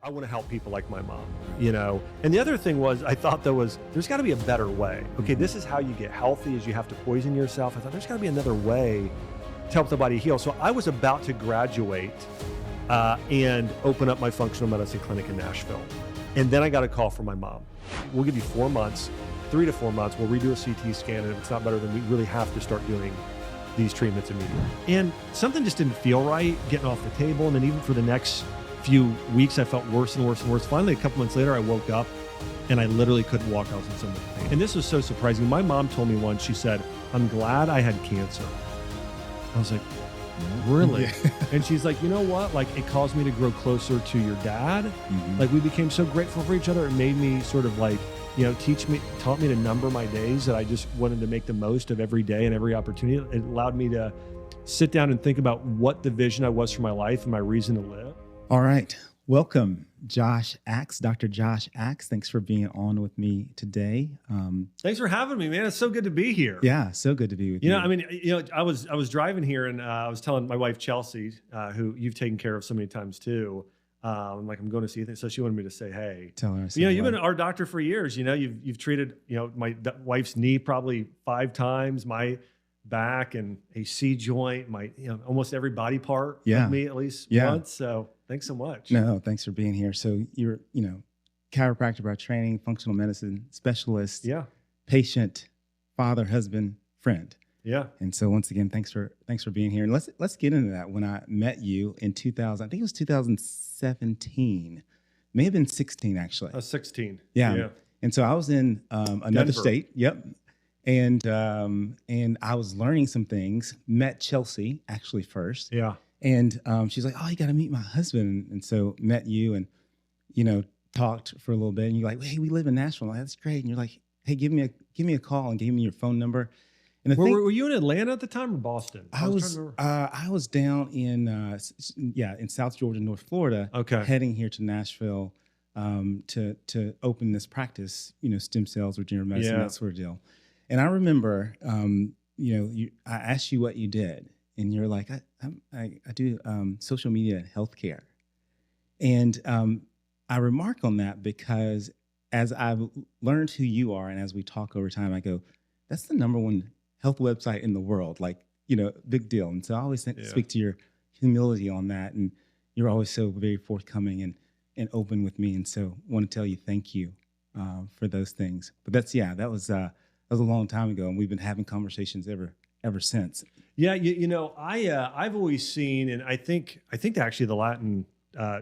I want to help people like my mom, you know? And the other thing was, I thought there's got to be a better way. Okay, this is how you get healthy, is you have to poison yourself. I thought there's got to be another way to help the body heal. So I was about to graduate and open up my functional medicine clinic in Nashville. And then I got a call from my mom. We'll give you 4 months, 3 to 4 months. We'll redo a CT scan. And if it's not better, then we really have to start doing these treatments immediately. And something just didn't feel right getting off the table. And then even for the next few weeks, I felt worse and worse and worse. Finally, a couple months later, I woke up and I literally couldn't walk. I was in so much pain. And this was so surprising. My mom told me once, she said, "I'm glad I had cancer." I was like, really? Yeah. And she's like, you know what? Like, it caused me to grow closer to your dad. Mm-hmm. Like, we became so grateful for each other. It made me sort of like, you know, taught me to number my days, that I just wanted to make the most of every day and every opportunity. It allowed me to sit down and think about what the vision I was for my life and my reason to live. All right. Welcome, Josh Axe, Dr. Josh Axe. Thanks for being on with me today. Thanks for having me, man. It's so good to be here. Yeah, so good to be with you. You know, I mean, you know, I was driving here and I was telling my wife, Chelsea, who you've taken care of so many times too. I'm going to see you. So she wanted me to say, hey, tell her. You know, you've been our doctor for years. You know, you've treated, you know, my wife's knee probably 5 times, my back and a C joint, my, you know, almost every body part of me at least once. So thanks so much. No, thanks for being here. So you're, you know, chiropractor by training, functional medicine specialist, patient, father, husband, friend. Yeah. And so once again, thanks for being here. And let's get into that. When I met you in 2000, I think it was 2017, may have been 16 actually. I was 16. Yeah. And so I was in another Denver. state. Yep. And I was learning some things. Met Chelsea actually first. Yeah. And she's like, "Oh, you got to meet my husband." And so met you, and you know, talked for a little bit. And you're like, "Hey, we live in Nashville." I'm like, "That's great." And you're like, "Hey, give me a call," and gave me your phone number. And were you in Atlanta at the time or Boston? I was down in South Georgia, North Florida. Okay. Heading here to Nashville to open this practice. You know, stem cells, regenerative medicine, that sort of deal. And I remember, you know, I asked you what you did, and you're like, I do social media and healthcare. And I remark on that because as I've learned who you are, and as we talk over time, I go, that's the #1 health website in the world. Like, you know, big deal. And so I always speak to your humility on that, and you're always so very forthcoming and open with me. And so I want to tell you thank you for those things. But that was a long time ago, and we've been having conversations ever since. Yeah, you know, I've always seen, and I think actually the Latin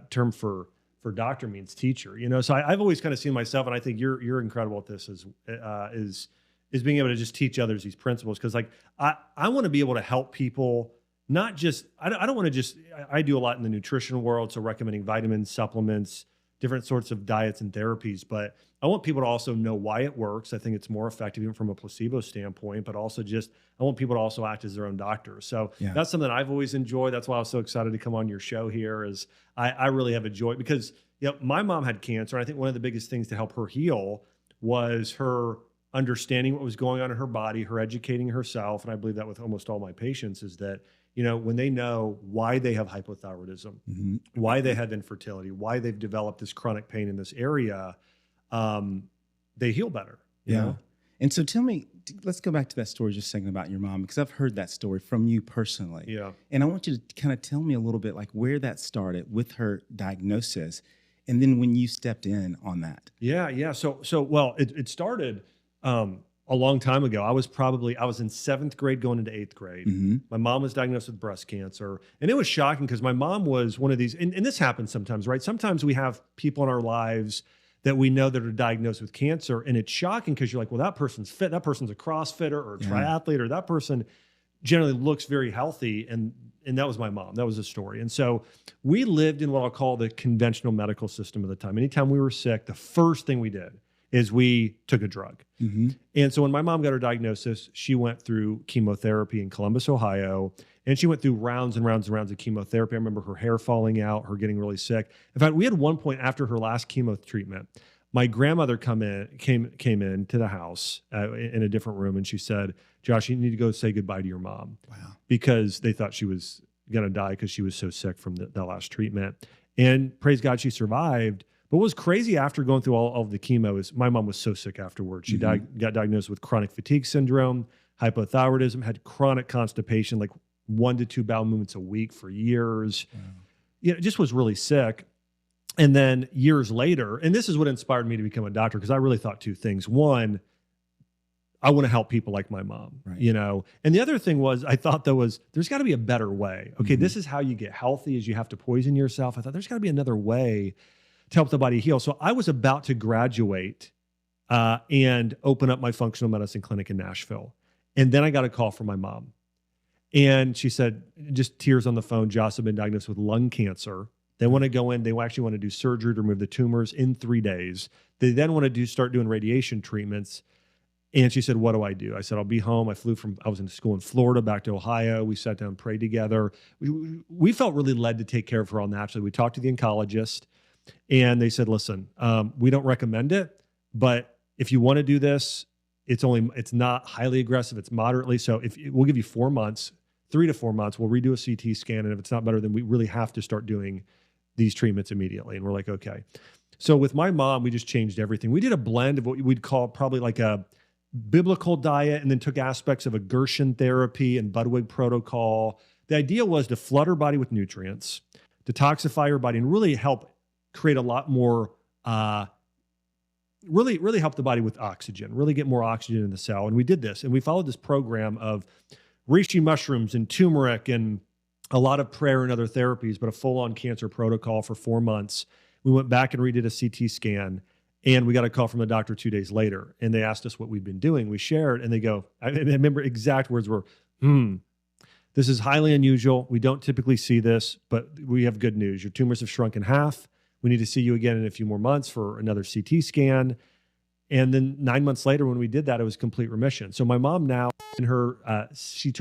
term for doctor means teacher. You know, so I've always kind of seen myself, and I think you're incredible at this is being able to just teach others these principles, because like I want to be able to help people. Not just I don't want to just I do a lot in the nutrition world, so recommending vitamins, supplements, different sorts of diets and therapies, but I want people to also know why it works. I think it's more effective even from a placebo standpoint, but also I want people to also act as their own doctors. So that's something I've always enjoyed. That's why I was so excited to come on your show here, is I really have enjoyed, because you know, my mom had cancer. And I think one of the biggest things to help her heal was her understanding what was going on in her body, her educating herself. And I believe that with almost all my patients, is that, you know, when they know why they have hypothyroidism, why they have infertility, why they've developed this chronic pain in this area, they heal better. You know? And so tell me, let's go back to that story just a second about your mom, because I've heard that story from you personally. Yeah. And I want you to kind of tell me a little bit like where that started with her diagnosis, and then when you stepped in on that. Yeah. So well, it started a long time ago. I was in 7th grade going into 8th grade. My mom was diagnosed with breast cancer. And it was shocking because my mom was one of these, and this happens sometimes, right? Sometimes we have people in our lives that we know that are diagnosed with cancer. And it's shocking because you're like, well, that person's fit. That person's a CrossFitter or a triathlete, or that person generally looks very healthy. And that was my mom. That was the story. And so we lived in what I'll call the conventional medical system at the time. Anytime we were sick, the first thing we did is we took a drug. And so when my mom got her diagnosis, she went through chemotherapy in Columbus, Ohio, and she went through rounds and rounds and rounds of chemotherapy. I remember her hair falling out, her getting really sick. In fact, we had one point after her last chemo treatment, my grandmother came in to the house in a different room, and she said, "Josh, you need to go say goodbye to your mom." Wow. Because they thought she was going to die because she was so sick from that last treatment. And praise God, she survived. But what was crazy after going through all of the chemo is my mom was so sick afterwards. She got diagnosed with chronic fatigue syndrome, hypothyroidism, had chronic constipation, like 1 to 2 bowel movements a week for years. Wow. Just was really sick. And then years later, and this is what inspired me to become a doctor, because I really thought two things. One, I want to help people like my mom, right. And the other thing was, I thought there's got to be a better way. Okay, this is how you get healthy, is you have to poison yourself. I thought there's got to be another way to help the body heal. So I was about to graduate and open up my functional medicine clinic in Nashville. And then I got a call from my mom. And she said, just tears on the phone, Joss had been diagnosed with lung cancer. They want to go in, they actually want to do surgery to remove the tumors in 3 days. They then want to start doing radiation treatments. And she said, what do I do? I said, I'll be home. I was in school in Florida, back to Ohio. We sat down, prayed together. We felt really led to take care of her all naturally. We talked to the oncologist and they said, listen, we don't recommend it, but if you want to do this, it's not highly aggressive. It's moderately. So we'll give you 4 months, 3 to 4 months, we'll redo a CT scan. And if it's not better, then we really have to start doing these treatments immediately. And we're like, okay. So with my mom, we just changed everything. We did a blend of what we'd call probably like a biblical diet, and then took aspects of a Gershon therapy and Budwig protocol. The idea was to flood her body with nutrients, detoxify her body, and really help create a lot more, really help the body with oxygen, really get more oxygen in the cell. And we did this, and we followed this program of reishi mushrooms and turmeric and a lot of prayer and other therapies, but a full-on cancer protocol for 4 months. We went back and redid a CT scan, and we got a call from the doctor 2 days later, and they asked us what we'd been doing. We shared, and they go, I remember exact words were, this is highly unusual. We don't typically see this, but we have good news. Your tumors have shrunk in half. We need to see you again in a few more months for another CT scan. And then 9 months later, when we did that, it was complete remission. So my mom now, she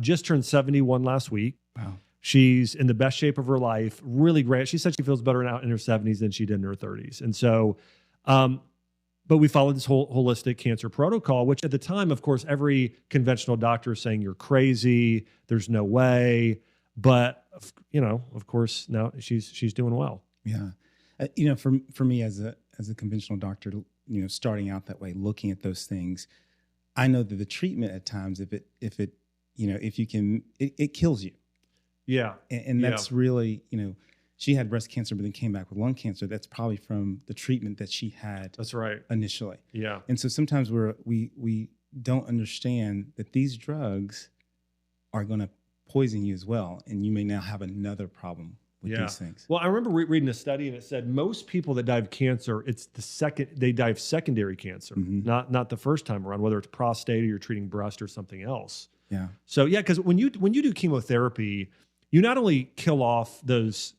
just turned 71 last week. Wow. She's in the best shape of her life, really great. She said she feels better now in her 70s than she did in her 30s. And so, but we followed this whole holistic cancer protocol, which at the time, of course, every conventional doctor is saying you're crazy, there's no way. But, of course, now she's doing well. Yeah. For me as a conventional doctor, starting out that way, looking at those things, I know that the treatment at times, if you can, it kills you. Yeah. And that's really, she had breast cancer, but then came back with lung cancer. That's probably from the treatment that she had. That's right. Initially. Yeah. And so sometimes we don't understand that these drugs are going to poison you as well. And you may now have another problem with these things. Well, I remember reading a study, and it said most people that die of cancer, they die of secondary cancer, not the first time around, whether it's prostate or you're treating breast or something else. Yeah. So because when you do chemotherapy, you not only kill off those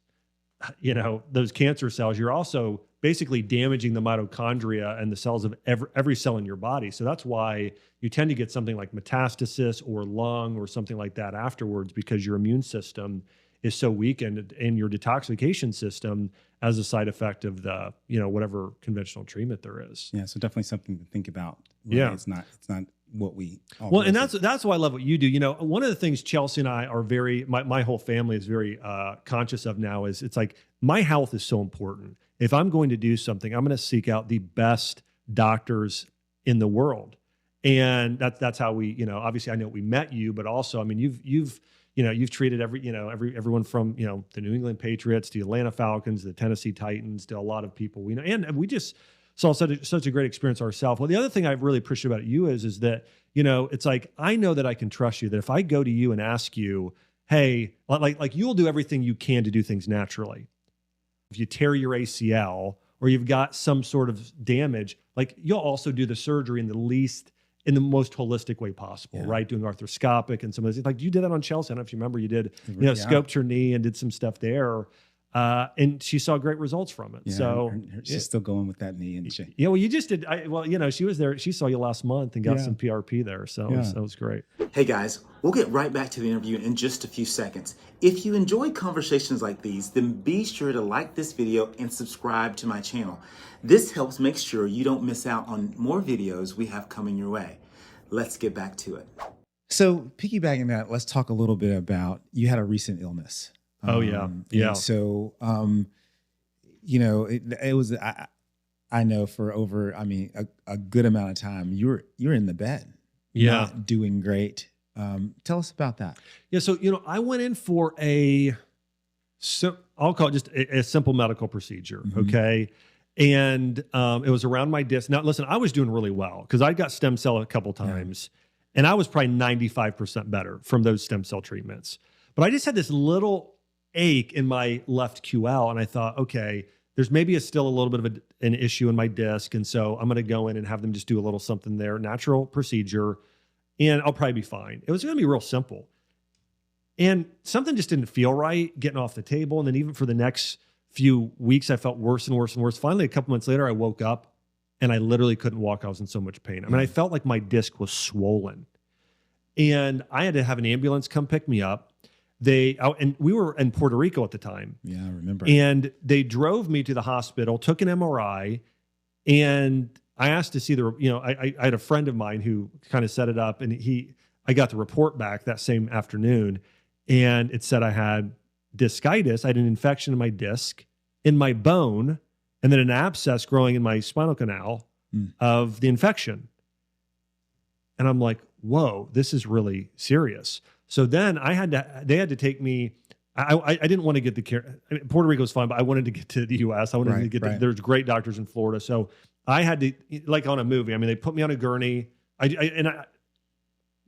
cancer cells, you're also basically damaging the mitochondria and the cells of every cell in your body. So that's why you tend to get something like metastasis or lung or something like that afterwards, because your immune system is so weakened and your detoxification system as a side effect of the, whatever conventional treatment there is. Yeah. So definitely something to think about. Right? Yeah. It's not what we and that's why I love what you do. One of the things Chelsea and I are my whole family is very conscious of now is it's like my health is so important. If I'm going to do something, I'm going to seek out the best doctors in the world. And that's how we, obviously I know we met you, but also, I mean, you've treated everyone from, the New England Patriots to Atlanta Falcons, the Tennessee Titans, to a lot of people we know. And we just saw such a great experience ourselves. Well, the other thing I really appreciate about you is that, it's like, I know that I can trust you, that if I go to you and ask you, hey, like you'll do everything you can to do things naturally. If you tear your ACL or you've got some sort of damage, like you'll also do the surgery in the most holistic way possible, right? Doing arthroscopic and some of those things. Like you did that on Chelsea. I don't know if you remember, you did, scoped her knee and did some stuff there. And she saw great results from it. Yeah, so she's still going with that knee, and she. Yeah, well, you just did. She was there. She saw you last month and got some PRP there. So that was great. Hey guys, we'll get right back to the interview in just a few seconds. If you enjoy conversations like these, then be sure to like this video and subscribe to my channel. This helps make sure you don't miss out on more videos we have coming your way. Let's get back to it. So piggybacking that, let's talk a little bit about, you had a recent illness. Oh yeah. Yeah. And so, you know, it was, I know for over, I mean, a good amount of time, you're in the bed, not doing great. Tell us about that. Yeah. So, I went in for I'll call it just a simple medical procedure. Okay. And it was around my disc. Now, listen, I was doing really well because I got stem cell a couple times and I was probably 95% better from those stem cell treatments. But I just had this little ache in my left QL. And I thought, okay, there's maybe still a little bit of an issue in my disc. And so I'm going to go in and have them just do a little something there, natural procedure, and I'll probably be fine. It was going to be real simple. And something just didn't feel right getting off the table. And then even for the next few weeks, I felt worse and worse and worse. Finally, a couple months later, I woke up and I literally couldn't walk. I was in so much pain. I mean, I felt like my disc was swollen. And I had to have an ambulance come pick me up. And we were in Puerto Rico at the time. Yeah, I remember. And they drove me to the hospital, took an MRI, and I asked to see I had a friend of mine who kind of set it up, and I got the report back that same afternoon, and it said I had discitis. I had an infection in my disc, in my bone, and then an abscess growing in my spinal canal of the infection. And I'm like, whoa, this is really serious. So then they had to take me. I didn't want to get the care. I mean, Puerto Rico was fine, but I wanted to get to the U.S. I wanted to get there's great doctors in Florida. So I had to, like on a movie. I mean, they put me on a gurney.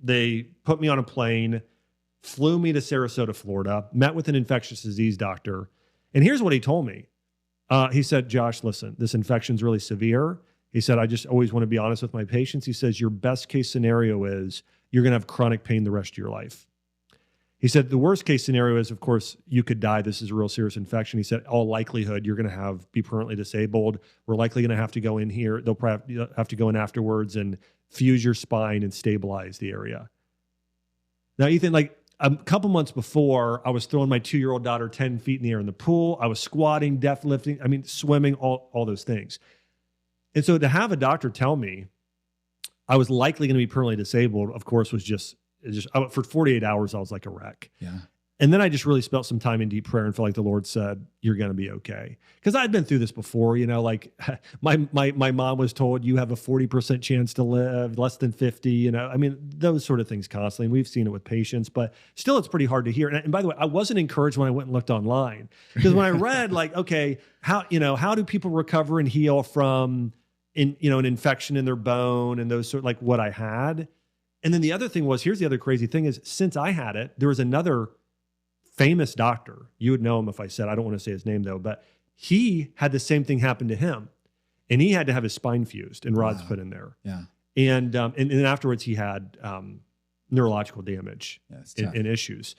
They put me on a plane, flew me to Sarasota, Florida, met with an infectious disease doctor. And here's what he told me. He said, Josh, listen, this infection's really severe. He said, I just always want to be honest with my patients. He says, your best case scenario is you're going to have chronic pain the rest of your life. He said, the worst case scenario is, of course, you could die. This is a real serious infection. He said, all likelihood, you're going to be permanently disabled. We're likely going to have to go in here. They'll probably have to go in afterwards and fuse your spine and stabilize the area. Now, Ethan, like a couple months before, I was throwing my 2-year-old daughter 10 feet in the air in the pool. I was squatting, deadlifting, swimming, all those things. And so to have a doctor tell me I was likely going to be permanently disabled, of course, was just for 48 hours, I was like a wreck. Yeah. And then I just really spent some time in deep prayer and felt like the Lord said, you're going to be okay. Because I'd been through this before, like my mom was told you have a 40% chance to live, less than 50, those sort of things constantly. And we've seen it with patients, but still it's pretty hard to hear. And by the way, I wasn't encouraged when I went and looked online, because when I read okay, how do people recover and heal from an infection in their bone and those sort, like what I had. And then the other thing was, here's the other crazy thing is, since I had it, there was another famous doctor. You would know him if I said, I don't want to say his name though, but he had the same thing happen to him, and he had to have his spine fused and rods put in there. Yeah. And then afterwards he had neurological damage and issues.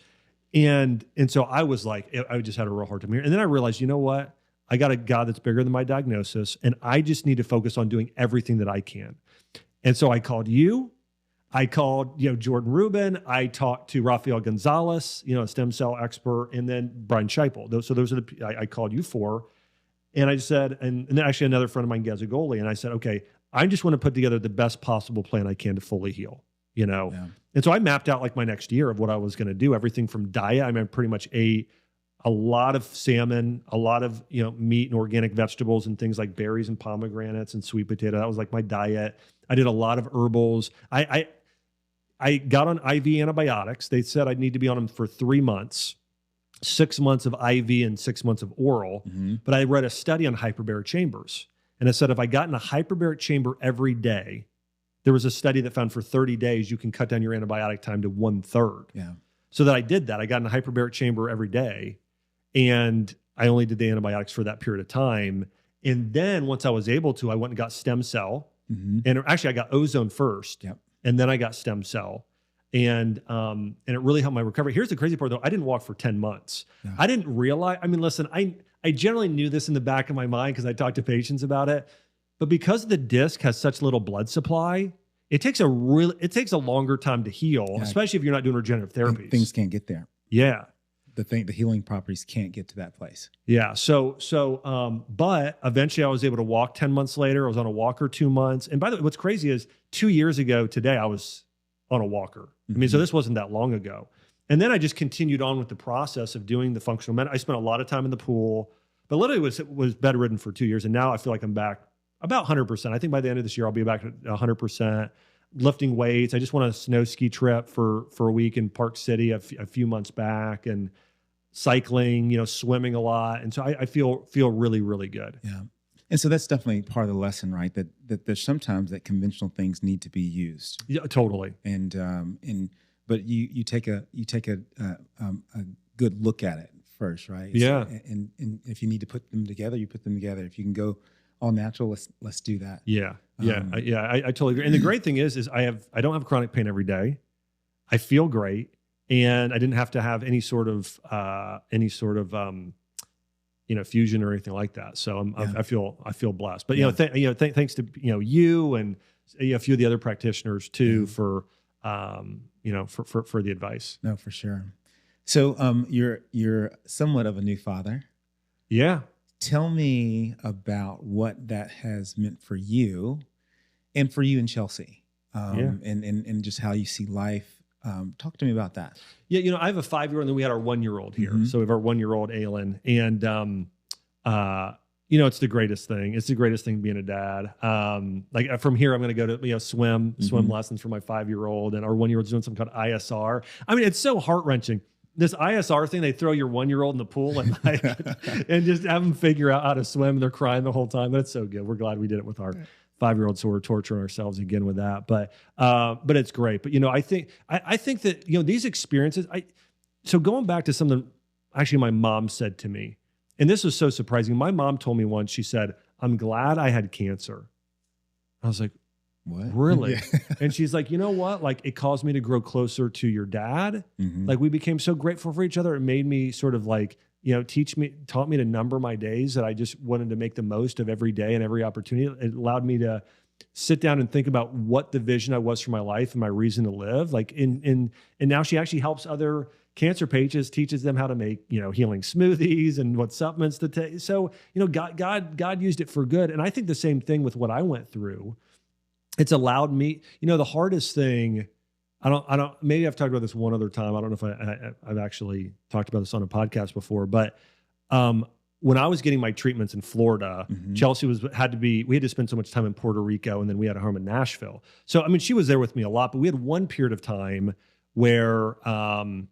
And so I was like, I just had a real hard time here. And then I realized, you know what? I got a God that's bigger than my diagnosis, and I just need to focus on doing everything that I can. And so I called you. I called, Jordan Rubin. I talked to Rafael Gonzalez, a stem cell expert, and then Brian Scheipel. So those are I called you for. And I just said, and then actually another friend of mine, Gazzagoli, and I said, okay, I just want to put together the best possible plan I can to fully heal, Yeah. And so I mapped out like my next year of what I was going to do, everything from diet. I pretty much ate a lot of salmon, a lot of, meat and organic vegetables and things like berries and pomegranates and sweet potato. That was like my diet. I did a lot of herbals. I got on IV antibiotics. They said I'd need to be on them for 3 months, 6 months of IV and 6 months of oral. Mm-hmm. But I read a study on hyperbaric chambers. And it said if I got in a hyperbaric chamber every day, there was a study that found for 30 days, you can cut down your antibiotic time to 1/3. Yeah. So that I did that. I got in a hyperbaric chamber every day, and I only did the antibiotics for that period of time. And then once I was able to, I went and got stem cell. Mm-hmm. And actually I got ozone first. Yep. And then I got stem cell, and it really helped my recovery. Here's the crazy part though. I didn't walk for 10 months. Yeah. I didn't realize, listen, I generally knew this in the back of my mind because I talked to patients about it, but because the disc has such little blood supply, it takes a longer time to heal, especially if you're not doing regenerative therapies. Things can't get there. Yeah. The healing properties can't get to that place. Yeah. But eventually I was able to walk 10 months later. I was on a walker 2 months. And by the way, what's crazy is 2 years ago today, I was on a walker. Mm-hmm. So this wasn't that long ago. And then I just continued on with the process of doing the functional med. I spent a lot of time in the pool, but literally was bedridden for 2 years. And now I feel like I'm back about 100%. I think by the end of this year, I'll be back at 100%. Lifting weights. I just went on a snow ski trip for a week in Park City a few months back, and cycling, swimming a lot. And so I feel really, really good. Yeah. And so that's definitely part of the lesson, right? That there's sometimes that conventional things need to be used. Yeah, totally. But you take a good look at it first, right? Yeah. So, and if you need to put them together, you put them together. If you can go all natural, let's do that. Yeah. I totally agree. And the great thing is I don't have chronic pain every day. I feel great, and I didn't have to have any sort of fusion or anything like that. So I feel blessed. But thanks to you and a few of the other practitioners too for the advice. No, for sure. So you're somewhat of a new father. Yeah. Tell me about what that has meant for you and Chelsea, and just how you see life. Talk to me about that. Yeah, I have a 5-year-old, and then we had our 1-year-old here. Mm-hmm. So we have our 1-year-old, Aylin, and it's the greatest thing. It's the greatest thing being a dad. Like from here, I'm going to go to swim lessons for my 5-year-old, and our 1-year-old's doing something called ISR. I mean, it's so heart-wrenching. This ISR thing, they throw your 1-year-old in the pool at night and just have them figure out how to swim. They're crying the whole time. That's so good. We're glad we did it with our 5-year-old, so we're torturing ourselves again with that. But it's great. But I think that these experiences. So going back to something, actually, my mom said to me, and this was so surprising. My mom told me once. She said, "I'm glad I had cancer." I was like, "What? Really?" Yeah. And she's like, "You know what? Like, it caused me to grow closer to your dad. Mm-hmm. Like, we became so grateful for each other. It made me sort of like, taught me to number my days, that I just wanted to make the most of every day and every opportunity. It allowed me to sit down and think about what the vision I was for my life and my reason to live. Like, and now she actually helps other cancer patients, teaches them how to make, healing smoothies and what supplements to take. So, God used it for good. And I think the same thing with what I went through. It's allowed me, the hardest thing, maybe I've talked about this one other time. I don't know if I've actually talked about this on a podcast before, but when I was getting my treatments in Florida, mm-hmm. Chelsea we had to spend so much time in Puerto Rico, and then we had a home in Nashville. So, I mean, she was there with me a lot, but we had one period of time where I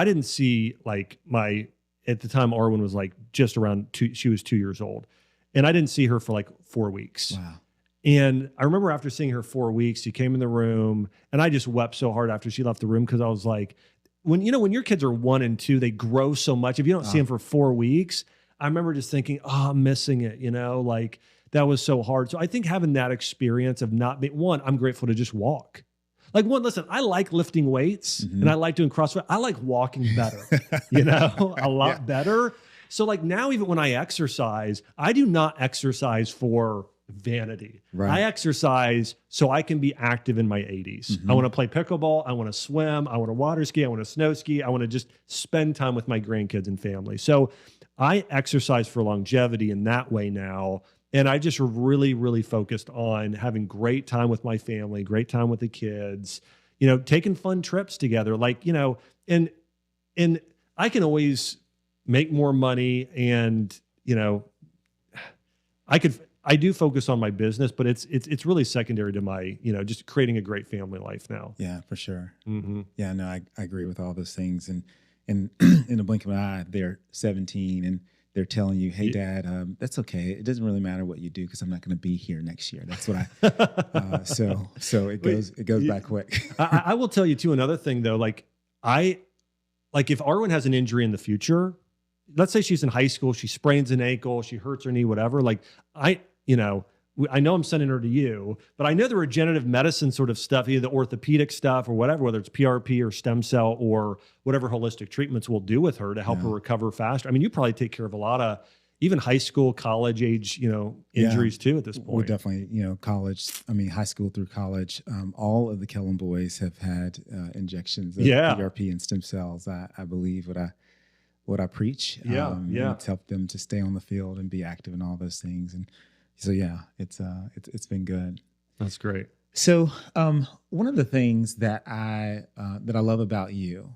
didn't see at the time, Arwen was like just around she was 2 years old, and I didn't see her for like 4 weeks. Wow. And I remember after seeing her 4 weeks, she came in the room, and I just wept so hard after she left the room, because I was like, when your kids are 1 and 2, they grow so much. If you don't see them for 4 weeks, I remember just thinking, I'm missing it. Like that was so hard. So I think having that experience of not being I'm grateful to just walk. Like listen, I like lifting weights, mm-hmm. and I like doing CrossFit. I like walking better, a lot better. So like now, even when I exercise, I do not exercise for vanity. Right. I exercise so I can be active in my 80s. Mm-hmm. I want to play pickleball. I want to swim. I want to water ski. I want to snow ski. I want to just spend time with my grandkids and family. So I exercise for longevity in that way now. And I just really, really focused on having great time with my family, great time with the kids, taking fun trips together. And I can always make more money, and, I do focus on my business, but it's really secondary to my, just creating a great family life now. Yeah, for sure. Mm-hmm. Yeah, no, I agree with all those things. And in a blink of an eye, they're 17 and they're telling you, "Hey, Dad, that's okay. It doesn't really matter what you do, because I'm not going to be here next year." That's what I. So it goes back quick. I will tell you too. Another thing though, if Arwen has an injury in the future, let's say she's in high school, she sprains an ankle, she hurts her knee, whatever. I know I'm sending her to you, but I know the regenerative medicine sort of stuff, either the orthopedic stuff or whatever, whether it's PRP or stem cell or whatever holistic treatments we'll do with her to help her recover faster. I mean, you probably take care of a lot of even high school, college age, injuries too at this point. We definitely, college, high school through college, all of the Kellum boys have had injections of PRP and stem cells. I believe what I preach. It's helped them to stay on the field and be active in all those things. And so, it's been good. That's great. So, one of the things that I love about you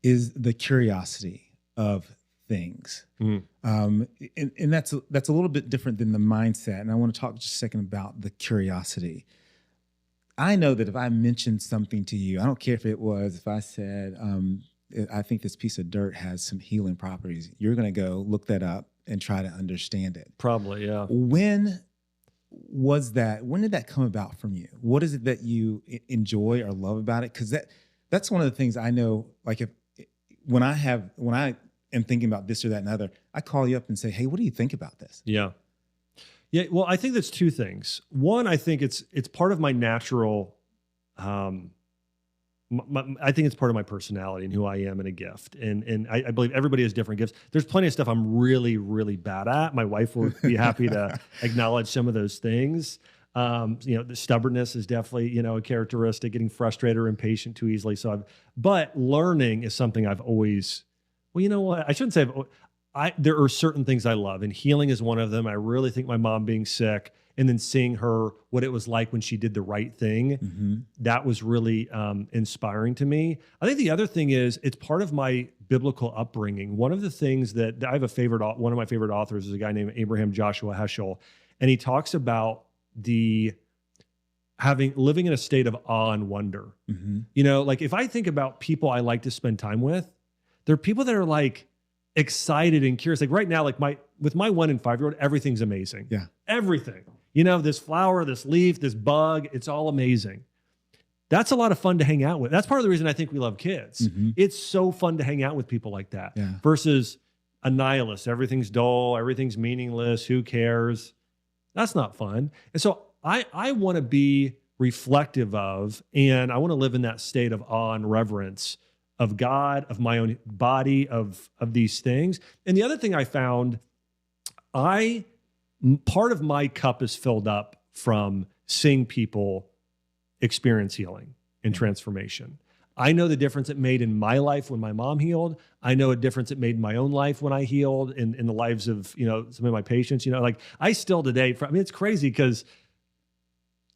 is the curiosity of things. And that's a little bit different than the mindset. And I want to talk just a second about the curiosity. I know that if I mentioned something to you, I don't care if I said, I think this piece of dirt has some healing properties, you're going to go look that up and try to understand it. Probably, yeah. When did that come about from you? What is it that you enjoy or love about it? Because that's one of the things I know, like when I am thinking about this or that and other, I call you up and say, hey, what do you think about this? Yeah. Yeah. Well, I think that's two things. One, I think it's part of my natural, I think it's part of my personality and who I am and a gift. And I believe everybody has different gifts. There's plenty of stuff I'm really, really bad at. My wife will be happy to acknowledge some of those things. The stubbornness is definitely, a characteristic, getting frustrated or impatient too easily. But learning is something I've always, well, you know what? I shouldn't say there are certain things I love, and healing is one of them. I really think my mom being sick and then seeing her, what it was like when she did the right thing, that was really inspiring to me. I think the other thing is it's part of my biblical upbringing. One of the things that I have one of my favorite authors is a guy named Abraham Joshua Heschel, and he talks about living in a state of awe and wonder. Like if I think about people I like to spend time with, there are people that are like excited and curious. Like right now, like with my 1 and 5-year-old, everything's amazing. Yeah. Everything. This flower, this leaf, this bug, it's all amazing. That's a lot of fun to hang out with. That's part of the reason I think we love kids. It's so fun to hang out with people like that versus a nihilist. Everything's dull, everything's meaningless, who cares? That's not fun. And so I want to be reflective of, and I want to live in that state of awe and reverence of God, of my own body, of these things. And the other thing I found, part of my cup is filled up from seeing people experience healing and transformation. I know the difference it made in my life when my mom healed. I know a difference it made in my own life when I healed, in the lives of, some of my patients. Like I still today, it's crazy because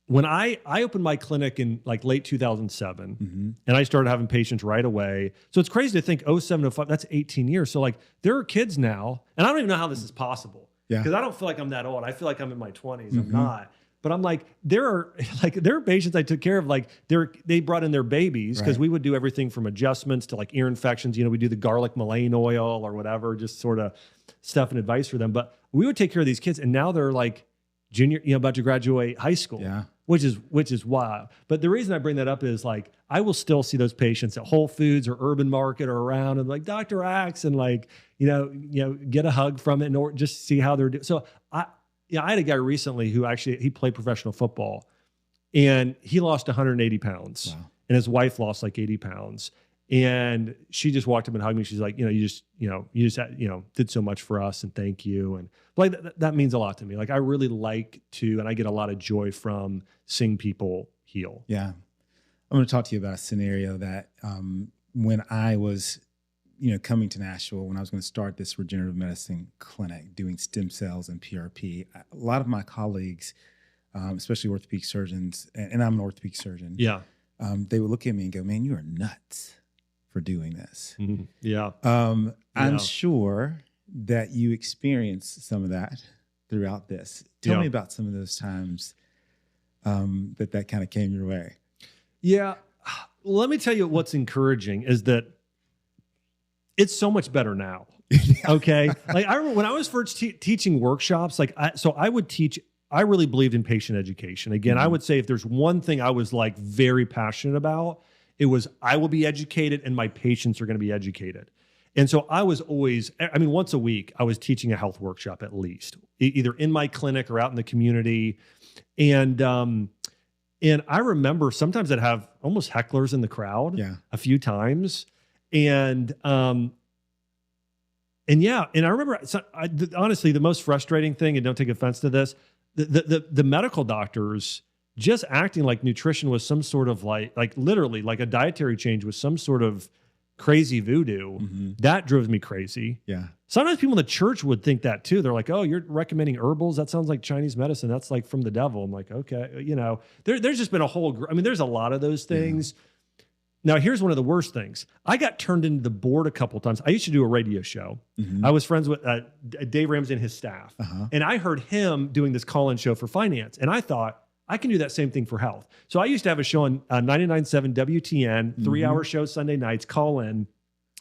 when I opened my clinic in like late 2007 and I started having patients right away. So it's crazy to think 07, 05, that's 18 years. So like there are kids now, and I don't even know how this is possible because I don't feel like I'm that old. I feel like I'm in my 20s. I'm not. But I'm like, there are patients I took care of, like they brought in their babies because we would do everything from adjustments to like ear infections. We do the garlic mullein oil or whatever, just sort of stuff and advice for them. But we would take care of these kids, and now they're like junior, about to graduate high school. Yeah. Which is wild. But the reason I bring that up is like, I will still see those patients at Whole Foods or Urban Market or around and like Dr. Axe and like, get a hug from it or just see how they're doing. So I had a guy recently who he played professional football and he lost 180 pounds and his wife lost like 80 pounds. And she just walked up and hugged me. She's like, you just did so much for us and thank you. And like that means a lot to me. Like I really like to, and I get a lot of joy from seeing people heal. Yeah. I'm going to talk to you about a scenario that when I was, coming to Nashville, when I was going to start this regenerative medicine clinic doing stem cells and PRP, a lot of my colleagues, especially orthopedic surgeons, and I'm an orthopedic surgeon. Yeah. They would look at me and go, man, you are nuts for doing this. Yeah. I'm sure that you experienced some of that throughout this. Tell me about some of those times that kind of came your way. Yeah. Let me tell you what's encouraging is that it's so much better now. Okay. Like I remember when I was first teaching workshops, I would teach, I really believed in patient education. Again, I would say if there's one thing I was like very passionate about, it was I will be educated and my patients are going to be educated. And so I was always, once a week, I was teaching a health workshop at least, either in my clinic or out in the community. And I remember sometimes I'd have almost hecklers in the crowd a few times. And I remember, honestly, the most frustrating thing, and don't take offense to this, the medical doctors just acting like nutrition was some sort of like literally like a dietary change was some sort of crazy voodoo. That drove me crazy. Yeah. Sometimes people in the church would think that too. They're like, oh, you're recommending herbals? That sounds like Chinese medicine. That's like from the devil. I'm like, okay, there's just been a whole, there's a lot of those things. Now, here's one of the worst things. I got turned into the board a couple of times. I used to do a radio show. I was friends with Dave Ramsey and his staff. And I heard him doing this call-in show for finance. And I thought, I can do that same thing for health. So I used to have a show on 99.7 WTN, 3-hour show Sunday nights, call in.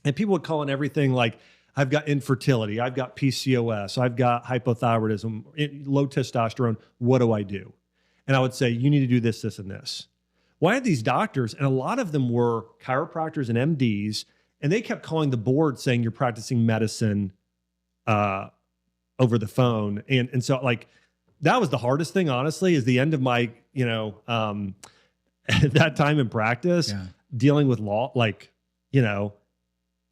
And people would call in everything like, I've got infertility, I've got PCOS, I've got hypothyroidism, low testosterone. What do I do? And I would say, you need to do this, this, and this. Well, I had these doctors, and a lot of them were chiropractors and MDs, and they kept calling the board saying you're practicing medicine over the phone. And so like, that was the hardest thing, honestly, is the end of my, at that time in practice, dealing with law, like,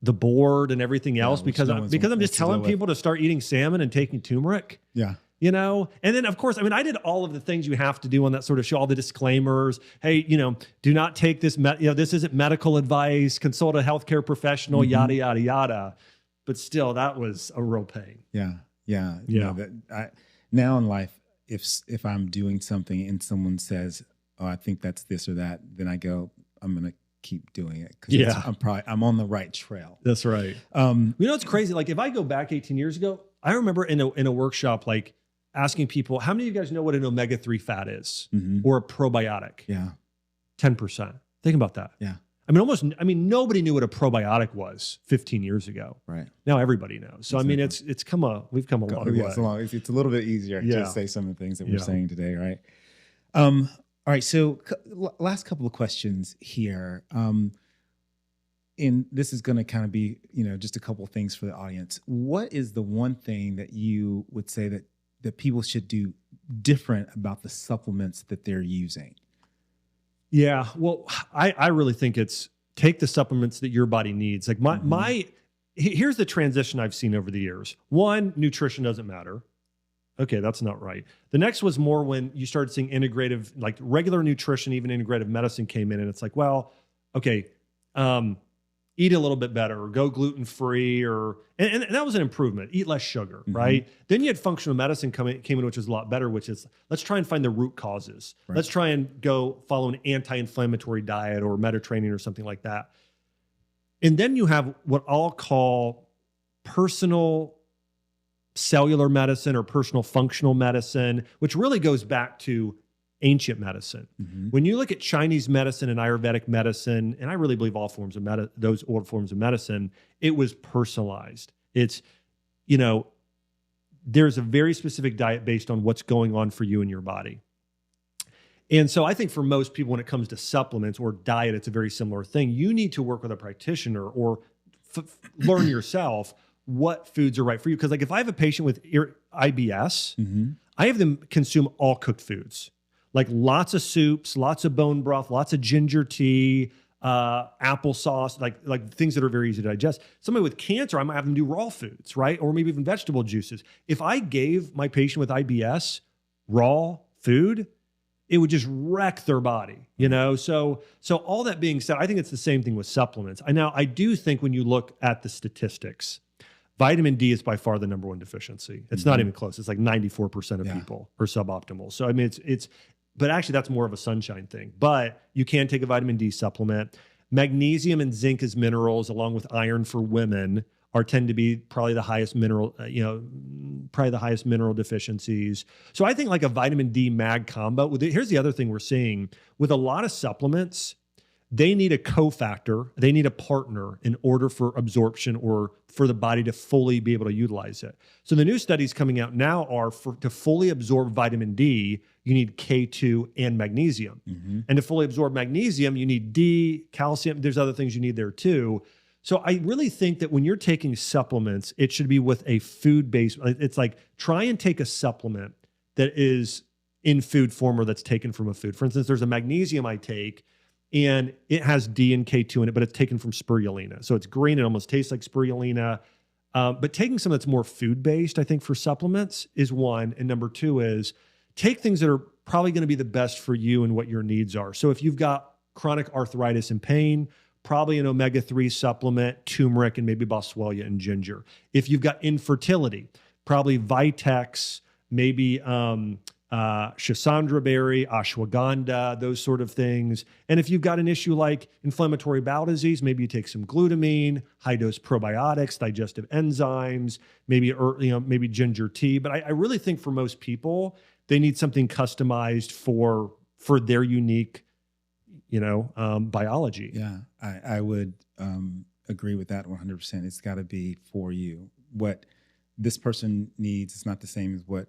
the board and everything else, because I'm just telling people to start eating salmon and taking turmeric. Yeah. And then of course, I did all of the things you have to do on that sort of show, all the disclaimers. Hey, do not take this, this isn't medical advice, consult a healthcare professional, yada, yada, yada. But still, that was a real pain. Yeah. Yeah. Now in life, if I'm doing something and someone says, oh, I think that's this or that, then I go, I'm going to keep doing it. Because I'm on the right trail. That's right. It's crazy. Like if I go back 18 years ago, I remember in a workshop, like, asking people, how many of you guys know what an omega-3 fat is or a probiotic? Yeah. 10%. Think about that. Yeah. Nobody knew what a probiotic was 15 years ago. Right. Now everybody knows. So, exactly. we've come a long way. It's a little bit easier to say some of the things that we're saying today, right? All right. So last couple of questions here. And this is going to kind of be, just a couple of things for the audience. What is the one thing that you would say that people should do different about the supplements that they're using? Yeah, well, I really think it's take the supplements that your body needs. Like here's the transition I've seen over the years. One, nutrition doesn't matter. Okay, that's not right. The next was more when you started seeing integrative, like regular nutrition, even integrative medicine came in, and it's like, well, okay, eat a little bit better, or go gluten-free, and that was an improvement. Eat less sugar, right? Then you had functional medicine came in, which is a lot better, which is let's try and find the root causes. Right. Let's try and go follow an anti-inflammatory diet or Mediterranean or something like that. And then you have what I'll call personal cellular medicine or personal functional medicine, which really goes back to ancient medicine. When you look at Chinese medicine and Ayurvedic medicine, and I really believe all forms of those old forms of medicine, it was personalized. It's, there's a very specific diet based on what's going on for you in your body. And so I think for most people, when it comes to supplements or diet, it's a very similar thing. You need to work with a practitioner or learn yourself what foods are right for you. Because like if I have a patient with IBS, I have them consume all cooked foods. Like lots of soups, lots of bone broth, lots of ginger tea, applesauce, like things that are very easy to digest. Somebody with cancer, I might have them do raw foods, right? Or maybe even vegetable juices. If I gave my patient with IBS raw food, it would just wreck their body, So all that being said, I think it's the same thing with supplements. I do think when you look at the statistics, vitamin D is by far the number one deficiency. It's not even close. It's like 94% of people are suboptimal. So but actually that's more of a sunshine thing. But you can take a vitamin D supplement. Magnesium and zinc as minerals, along with iron for women, tend to be probably the highest mineral, deficiencies. So I think like a vitamin D mag combo. Here's the other thing we're seeing with a lot of supplements. They need a cofactor, they need a partner in order for absorption or for the body to fully be able to utilize it. So the new studies coming out now are to fully absorb vitamin D, you need K2 and magnesium. And to fully absorb magnesium, you need D, calcium. There's other things you need there too. So I really think that when you're taking supplements, it should be with a food-based, it's like try and take a supplement that is in food form or that's taken from a food. For instance, there's a magnesium I take, and it has D and K2 in it, but it's taken from spirulina. So it's green. It almost tastes like spirulina. But taking something that's more food-based, I think, for supplements is one. And number two is take things that are probably going to be the best for you and what your needs are. So if you've got chronic arthritis and pain, probably an omega-3 supplement, turmeric, and maybe boswellia and ginger. If you've got infertility, probably Vitex, maybe Schisandra berry, ashwagandha, those sort of things. And if you've got an issue like inflammatory bowel disease, maybe you take some glutamine, high dose probiotics, digestive enzymes, maybe ginger tea. But I really think for most people, they need something customized for their unique, biology. Yeah, I would agree with that 100%. It's got to be for you. What this person needs is not the same as what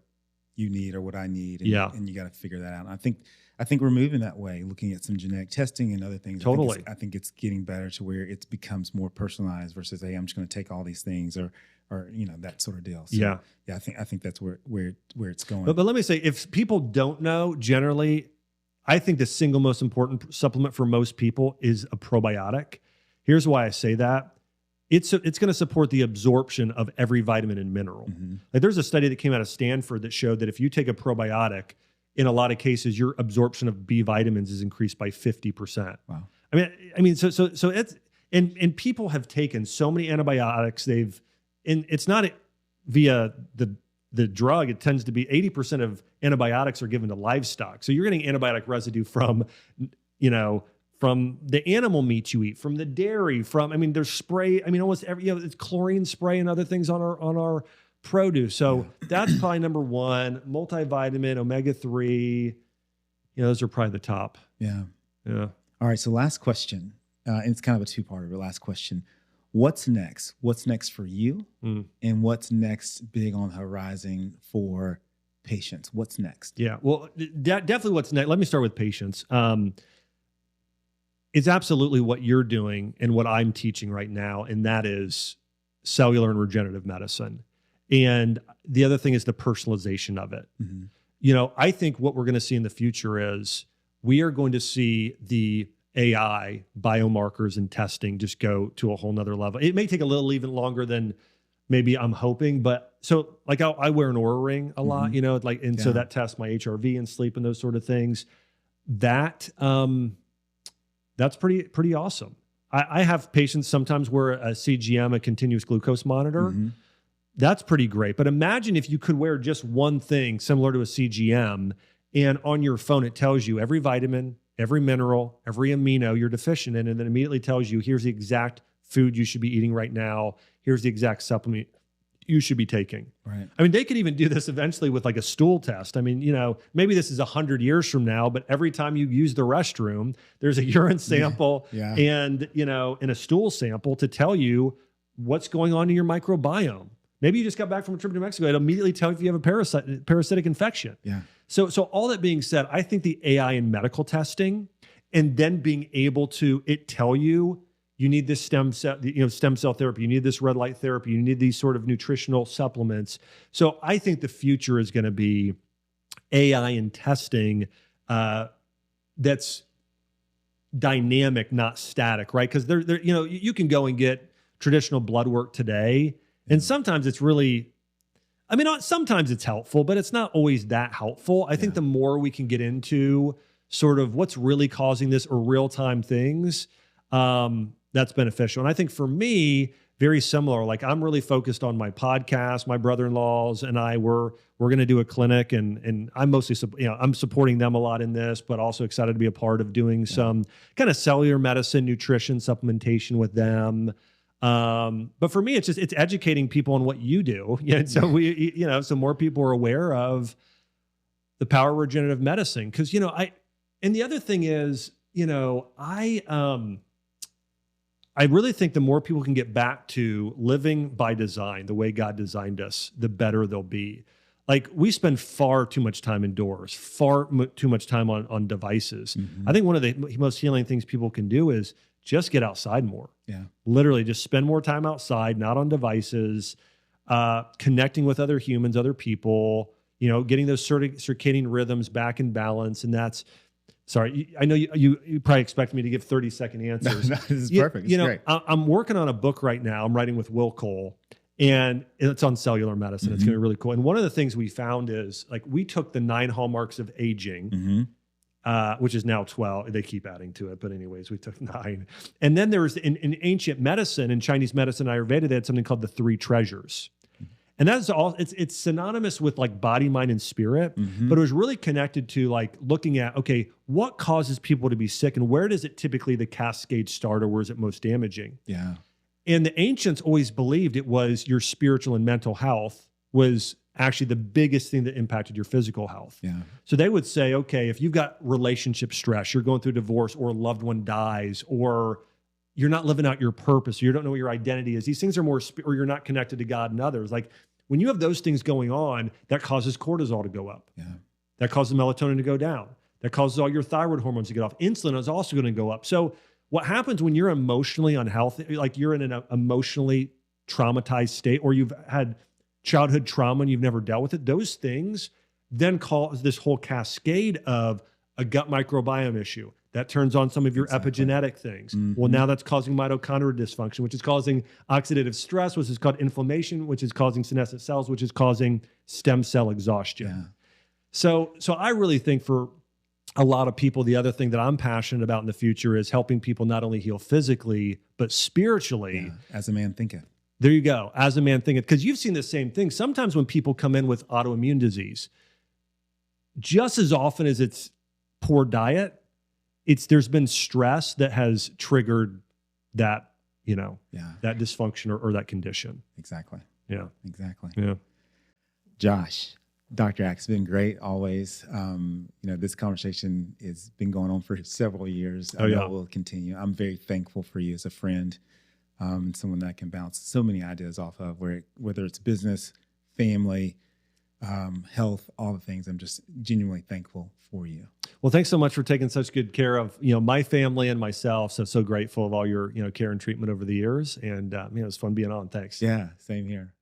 you need or what I need. And you got to figure that out. I think we're moving that way, looking at some genetic testing and other things. Totally. I think it's getting better to where it becomes more personalized versus, hey, I'm just going to take all these things or that sort of deal. So, I think that's where it's going. But let me say, if people don't know, generally, I think the single most important supplement for most people is a probiotic. Here's why I say that. It's going to support the absorption of every vitamin and mineral. Mm-hmm. Like there's a study that came out of Stanford that showed that if you take a probiotic, in a lot of cases, your absorption of B vitamins is increased by 50%. Wow. I mean, so it's and people have taken so many antibiotics. It's not via the drug. It tends to be 80% of antibiotics are given to livestock. So you're getting antibiotic residue from the animal meat you eat, from the dairy, there's spray. Almost every, it's chlorine spray and other things on our produce. So that's probably number one. Multivitamin, omega-3, those are probably the top. Yeah. Yeah. All right. So last question, and it's kind of a two-parter, but last question. What's next? What's next for you? And what's next big on the horizon for patients? What's next? Yeah. Well, definitely what's next. Let me start with patients. It's absolutely what you're doing and what I'm teaching right now, and that is cellular and regenerative medicine. And the other thing is the personalization of it. Mm-hmm. I think what we're going to see in the future is we are going to see the AI biomarkers and testing just go to a whole nother level. It may take a little even longer than maybe I'm hoping, but so like I wear an Oura ring a lot, so that tests my HRV and sleep and those sort of things. That's pretty awesome. I have patients sometimes wear a CGM, a continuous glucose monitor. Mm-hmm. That's pretty great. But imagine if you could wear just one thing similar to a CGM, and on your phone it tells you every vitamin, every mineral, every amino you're deficient in, and then immediately tells you here's the exact food you should be eating right now. Here's the exact supplement you should be taking. Right. They could even do this eventually with like a stool test. Maybe this is 100 years from now, but every time you use the restroom, there's a urine sample and, and a stool sample to tell you what's going on in your microbiome. Maybe you just got back from a trip to Mexico. It'll immediately tell you if you have a parasitic infection. Yeah. So all that being said, I think the AI in medical testing and then being able to tell you need this stem cell therapy, you need this red light therapy, you need these sort of nutritional supplements. So I think the future is going to be AI in testing that's dynamic, not static, right? Because you can go and get traditional blood work today, and sometimes it's really, sometimes it's helpful, but it's not always that helpful. I think the more we can get into sort of what's really causing this or real-time things, that's beneficial. And I think for me, very similar, like I'm really focused on my podcast. My brother-in-laws and I we're going to do a clinic, and I'm mostly, I'm supporting them a lot in this, but also excited to be a part of doing some kind of cellular medicine, nutrition, supplementation with them. But for me, it's educating people on what you do. So so more people are aware of the power of regenerative medicine. Cause and the other thing is, I really think the more people can get back to living by design, the way God designed us, the better they'll be. Like we spend far too much time indoors, too much time on devices. Mm-hmm. I think one of the most healing things people can do is just get outside more. Yeah. Literally just spend more time outside, not on devices, connecting with other humans, other people, getting those circadian rhythms back in balance. And that's, sorry, I know you probably expect me to give 30-second answers. No, this is perfect. It's great. I'm working on a book right now. I'm writing with Will Cole, and it's on cellular medicine. Mm-hmm. It's going to be really cool. And one of the things we found is like we took the 9 hallmarks of aging, which is now 12. They keep adding to it, but anyways, we took 9. And then there was in ancient medicine, in Chinese medicine, Ayurveda, they had something called the 3 treasures. And that's all, it's synonymous with like body, mind, and spirit, but it was really connected to like looking at, okay, what causes people to be sick and where does it typically the cascade start or where is it most damaging? Yeah. And the ancients always believed it was your spiritual and mental health was actually the biggest thing that impacted your physical health. Yeah. So they would say, okay, if you've got relationship stress, you're going through divorce or a loved one dies, or you're not living out your purpose, or you don't know what your identity is. These things are more, or you're not connected to God and others. Like when you have those things going on, that causes cortisol to go up. Yeah. That causes melatonin to go down. That causes all your thyroid hormones to get off. Insulin is also going to go up. So what happens when you're emotionally unhealthy, like you're in an emotionally traumatized state, or you've had childhood trauma and you've never dealt with it, those things then cause this whole cascade of a gut microbiome issue. That turns on some of your epigenetic things. Well, now that's causing mitochondrial dysfunction, which is causing oxidative stress, which is called inflammation, which is causing senescent cells, which is causing stem cell exhaustion. Yeah. So I really think for a lot of people, the other thing that I'm passionate about in the future is helping people not only heal physically, but spiritually. Yeah. As a man thinketh. There you go. As a man thinketh. Because you've seen the same thing. Sometimes when people come in with autoimmune disease, just as often as it's poor diet, there's been stress that has triggered that, that dysfunction or that condition. Exactly. Yeah. Exactly. Yeah. Josh, Dr. Axe, it's been great always. This conversation has been going on for several years. I know it will continue. I'm very thankful for you as a friend, and someone that I can bounce so many ideas off of, whether it's business, family, health, all the things. I'm just genuinely thankful for you. Well, thanks so much for taking such good care of, my family and myself. So grateful of all your, care and treatment over the years. And, it was fun being on. Thanks. Yeah, same here.